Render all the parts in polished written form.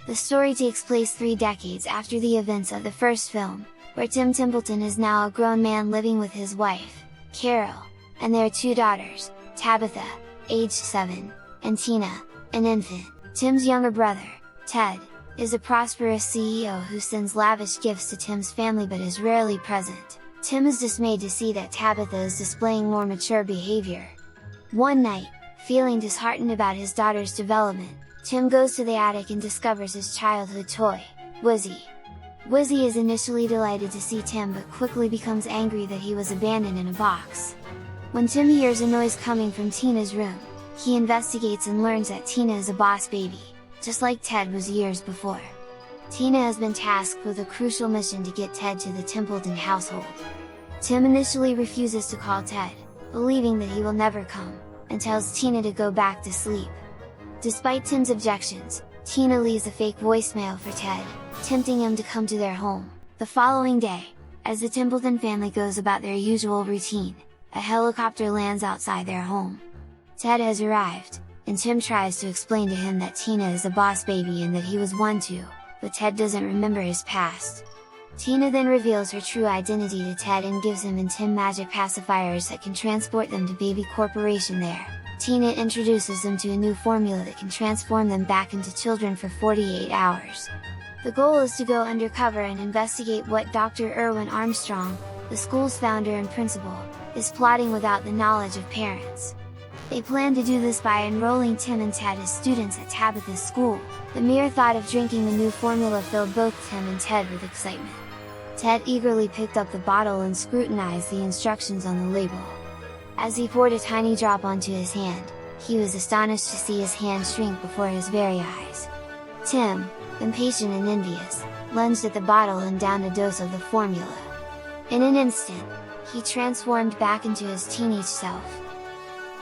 The story takes place 3 decades after the events of the first film, where Tim Templeton is now a grown man living with his wife, Carol, and their 2 daughters, Tabitha, aged 7, and Tina, an infant. Tim's younger brother, Ted, is a prosperous CEO who sends lavish gifts to Tim's family but is rarely present. Tim is dismayed to see that Tabitha is displaying more mature behavior. One night, feeling disheartened about his daughter's development, Tim goes to the attic and discovers his childhood toy, Wizzy. Wizzy is initially delighted to see Tim but quickly becomes angry that he was abandoned in a box. When Tim hears a noise coming from Tina's room, he investigates and learns that Tina is a boss baby, just like Ted was years before. Tina has been tasked with a crucial mission to get Ted to the Templeton household. Tim initially refuses to call Ted, believing that he will never come, and tells Tina to go back to sleep. Despite Tim's objections, Tina leaves a fake voicemail for Ted, tempting him to come to their home. The following day, as the Templeton family goes about their usual routine, a helicopter lands outside their home. Ted has arrived, and Tim tries to explain to him that Tina is a boss baby and that he was one too, but Ted doesn't remember his past. Tina then reveals her true identity to Ted and gives him and Tim magic pacifiers that can transport them to Baby Corporation there. Tina introduces them to a new formula that can transform them back into children for 48 hours. The goal is to go undercover and investigate what Dr. Irwin Armstrong, the school's founder and principal, is plotting without the knowledge of parents. They plan to do this by enrolling Tim and Ted as students at Tabitha's school. The mere thought of drinking the new formula filled both Tim and Ted with excitement. Ted eagerly picked up the bottle and scrutinized the instructions on the label. As he poured a tiny drop onto his hand, he was astonished to see his hand shrink before his very eyes. Tim, impatient and envious, lunged at the bottle and downed a dose of the formula. In an instant, he transformed back into his teenage self.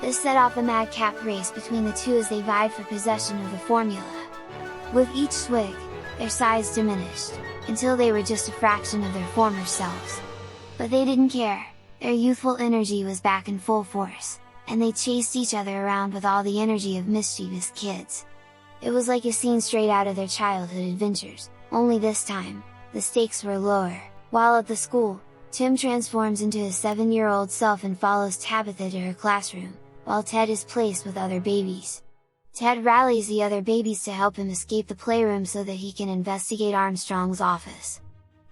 This set off a madcap race between the two as they vied for possession of the formula. With each swig, their size diminished, until they were just a fraction of their former selves. But they didn't care. Their youthful energy was back in full force, and they chased each other around with all the energy of mischievous kids. It was like a scene straight out of their childhood adventures, only this time, the stakes were lower. While at the school, Tim transforms into his 7-year-old self and follows Tabitha to her classroom, while Ted is placed with other babies. Ted rallies the other babies to help him escape the playroom so that he can investigate Armstrong's office.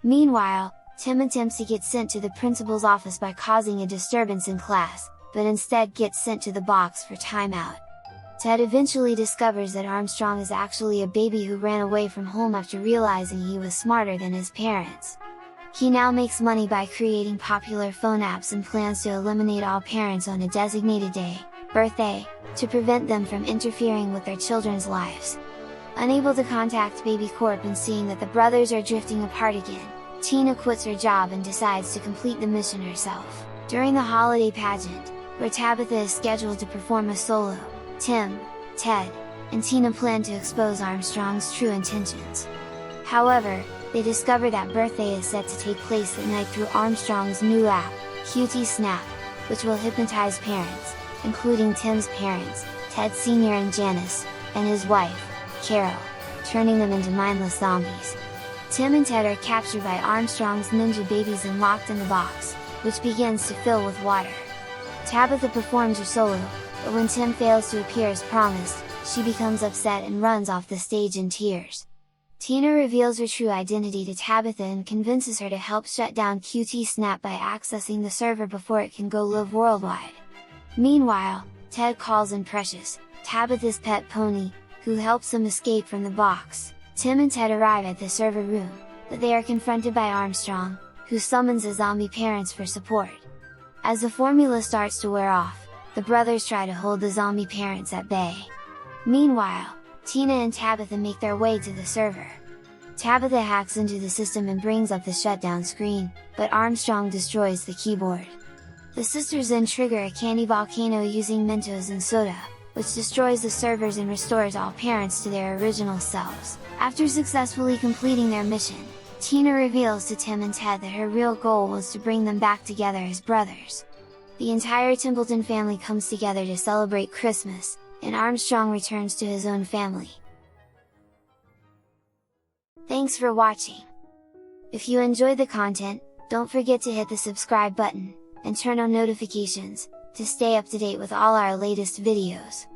Meanwhile, Tim attempts to get sent to the principal's office by causing a disturbance in class, but instead gets sent to the box for timeout. Ted eventually discovers that Armstrong is actually a baby who ran away from home after realizing he was smarter than his parents. He now makes money by creating popular phone apps and plans to eliminate all parents on a designated day, birthday, to prevent them from interfering with their children's lives. Unable to contact Baby Corp and seeing that the brothers are drifting apart again, Tina quits her job and decides to complete the mission herself. During the holiday pageant, where Tabitha is scheduled to perform a solo, Tim, Ted, and Tina plan to expose Armstrong's true intentions. However, they discover that birthday is set to take place at night through Armstrong's new app, QT Snap, which will hypnotize parents, including Tim's parents, Ted Sr. and Janice, and his wife, Carol, turning them into mindless zombies. Tim and Ted are captured by Armstrong's ninja babies and locked in the box, which begins to fill with water. Tabitha performs her solo, but when Tim fails to appear as promised, she becomes upset and runs off the stage in tears. Tina reveals her true identity to Tabitha and convinces her to help shut down QT Snap by accessing the server before it can go live worldwide. Meanwhile, Ted calls in Precious, Tabitha's pet pony, who helps them escape from the box. Tim and Ted arrive at the server room, but they are confronted by Armstrong, who summons the zombie parents for support. As the formula starts to wear off, the brothers try to hold the zombie parents at bay. Meanwhile, Tina and Tabitha make their way to the server. Tabitha hacks into the system and brings up the shutdown screen, but Armstrong destroys the keyboard. The sisters then trigger a candy volcano using Mentos and soda, which destroys the servers and restores all parents to their original selves. After successfully completing their mission, Tina reveals to Tim and Ted that her real goal was to bring them back together as brothers. The entire Templeton family comes together to celebrate Christmas, and Armstrong returns to his own family. Thanks for watching! If you enjoyed the content, don't forget to hit the subscribe button, and turn on notifications, to stay up to date with all our latest videos.